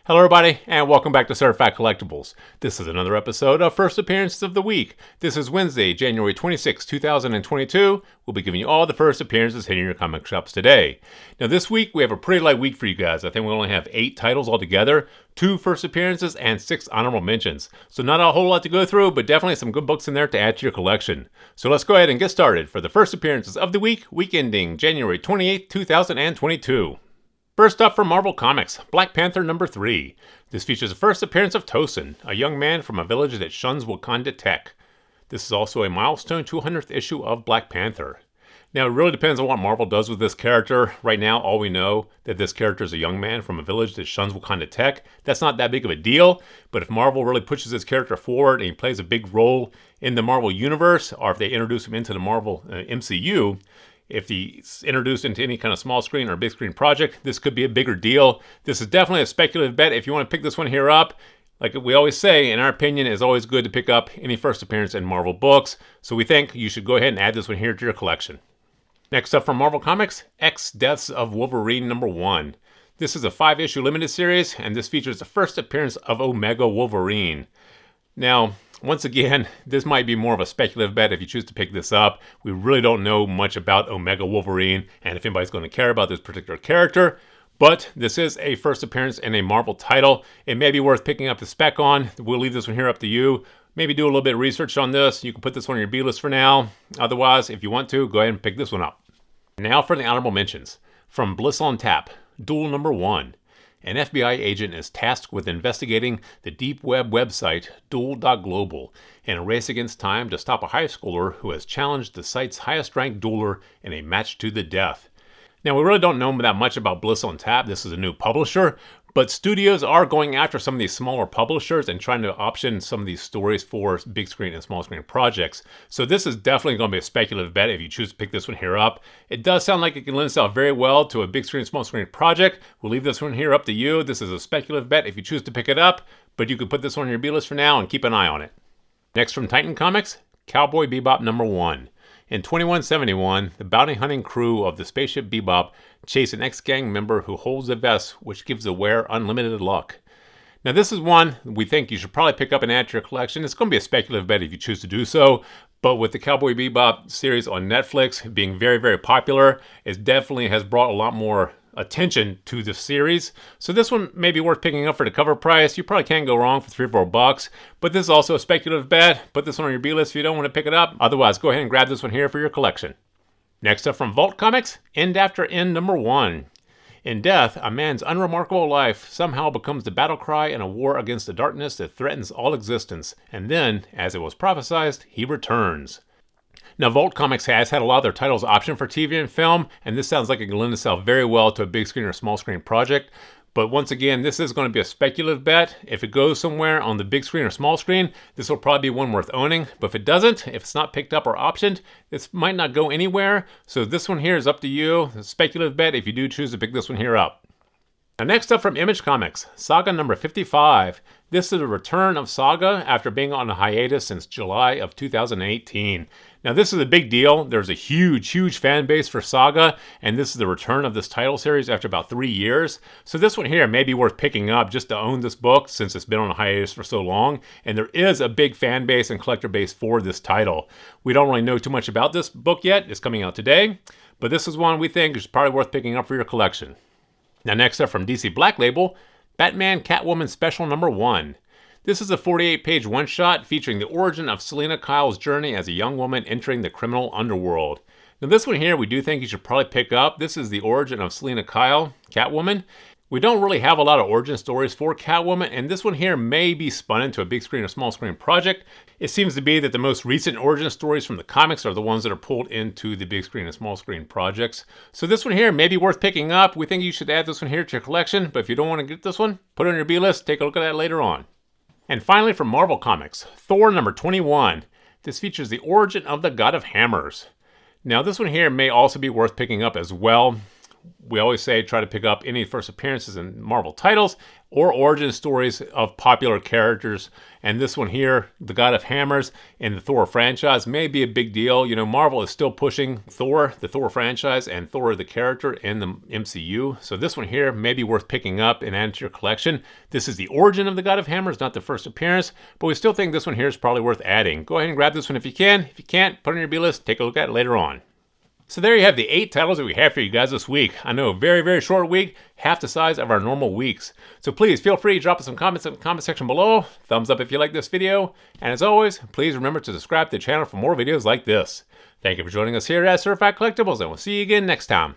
Hello everybody, and welcome back to Certified Collectibles. This is another episode of First Appearances of the Week. This is Wednesday, January 26, 2022. We'll be giving you all the first appearances hitting your comic shops today. Now this week, we have a pretty light week for you guys. I think we only have 8 titles altogether, 2 first appearances, and 6 honorable mentions. So not a whole lot to go through, but definitely some good books in there to add to your collection. So let's go ahead and get started for the first appearances of the week ending January 28, 2022. First up from Marvel Comics, Black Panther number 3. This features the first appearance of Tosin, a young man from a village that shuns Wakanda tech. This is also a milestone 200th issue of Black Panther. Now, it really depends on what Marvel does with this character. Right now, all we know that this character is a young man from a village that shuns Wakanda tech. That's not that big of a deal, but if Marvel really pushes this character forward and he plays a big role in the Marvel Universe, or if they introduce him into the Marvel MCU, if he's introduced into any kind of small screen or big screen project, this could be a bigger deal. This is definitely a speculative bet. If you want to pick this one here up, like we always say, in our opinion, it's always good to pick up any first appearance in Marvel books. So we think you should go ahead and add this one here to your collection. Next up from Marvel Comics, X Deaths of Wolverine number 1. This is a 5-issue limited series, and this features the first appearance of Omega Wolverine. Now, once again, this might be more of a speculative bet if you choose to pick this up. We really don't know much about Omega Wolverine and if anybody's going to care about this particular character. But this is a first appearance in a Marvel title. It may be worth picking up the spec on. We'll leave this one here up to you. Maybe do a little bit of research on this. You can put this one on your B-list for now. Otherwise, if you want to, go ahead and pick this one up. Now for the honorable mentions. From Bliss on Tap, Duel number 1. An FBI agent is tasked with investigating the deep web website Duel.global in a race against time to stop a high schooler who has challenged the site's highest-ranked dueler in a match to the death. Now, we really don't know that much about Bliss on Tap. This is a new publisher, but studios are going after some of these smaller publishers and trying to option some of these stories for big screen and small screen projects. So this is definitely going to be a speculative bet if you choose to pick this one here up. It does sound like it can lend itself very well to a big screen, small screen project. We'll leave this one here up to you. This is a speculative bet if you choose to pick it up, but you could put this one on your B-list for now and keep an eye on it. Next from Titan Comics, Cowboy Bebop number 1. In 2171, the bounty hunting crew of the spaceship Bebop chase an ex-gang member who holds a vest which gives the wearer unlimited luck. Now this is one we think you should probably pick up and add to your collection. It's going to be a speculative bet if you choose to do so, but with the Cowboy Bebop series on Netflix being very, very popular, it definitely has brought a lot more attention to the series. So this one may be worth picking up for the cover price. You probably can't go wrong for $3 or $4, but this is also a speculative bet. Put this one on your B-list if you don't want to pick it up. Otherwise, go ahead and grab this one here for your collection. Next up from Vault Comics, End After End number 1. In death, a man's unremarkable life somehow becomes the battle cry in a war against the darkness that threatens all existence, and then, as it was prophesied, he returns. Now, Vault Comics has had a lot of their titles optioned for TV and film, and this sounds like it can lend itself very well to a big screen or small screen project. But once again, this is going to be a speculative bet. If it goes somewhere on the big screen or small screen, this will probably be one worth owning. But if it doesn't, if it's not picked up or optioned, this might not go anywhere. So this one here is up to you. It's a speculative bet if you do choose to pick this one here up. Now next up from Image Comics, Saga number 55. This is a return of Saga after being on a hiatus since July of 2018. Now this is a big deal. There's a huge fan base for Saga, and this is the return of this title series after about 3 years. So this one here may be worth picking up just to own this book since it's been on a hiatus for so long, and there is a big fan base and collector base for this title. We don't really know too much about this book yet. It's coming out today, but this is one we think is probably worth picking up for your collection. Now next up from DC Black Label, Batman Catwoman Special number 1. This is a 48-page one-shot featuring the origin of Selina Kyle's journey as a young woman entering the criminal underworld. Now this one here we do think you should probably pick up. This is the origin of Selina Kyle, Catwoman. We don't really have a lot of origin stories for Catwoman, and this one here may be spun into a big screen or small screen project. It seems to be that the most recent origin stories from the comics are the ones that are pulled into the big screen and small screen projects. So this one here may be worth picking up. We think you should add this one here to your collection, but if you don't want to get this one, put it on your B-list. Take a look at that later on. And finally from Marvel Comics, Thor number 21. This features the origin of the God of Hammers. Now this one here may also be worth picking up as well. we always say try to pick up any first appearances in Marvel titles or origin stories of popular characters. And this one here, the God of Hammers in the Thor franchise, may be a big deal. You know, Marvel is still pushing Thor, the Thor franchise, and Thor the character in the MCU. So this one here may be worth picking up and adding to your collection. This is the origin of the God of Hammers, not the first appearance, but we still think this one here is probably worth adding. Go ahead and grab this one if you can. If you can't, put it on your B-list, take a look at it later on. So there you have the 8 titles that we have for you guys this week. I know, a very, very short week, half the size of our normal weeks. So please feel free to drop us some comments in the comment section below. Thumbs up if you like this video. And as always, please remember to subscribe to the channel for more videos like this. Thank you for joining us here at Certified Collectibles, and we'll see you again next time.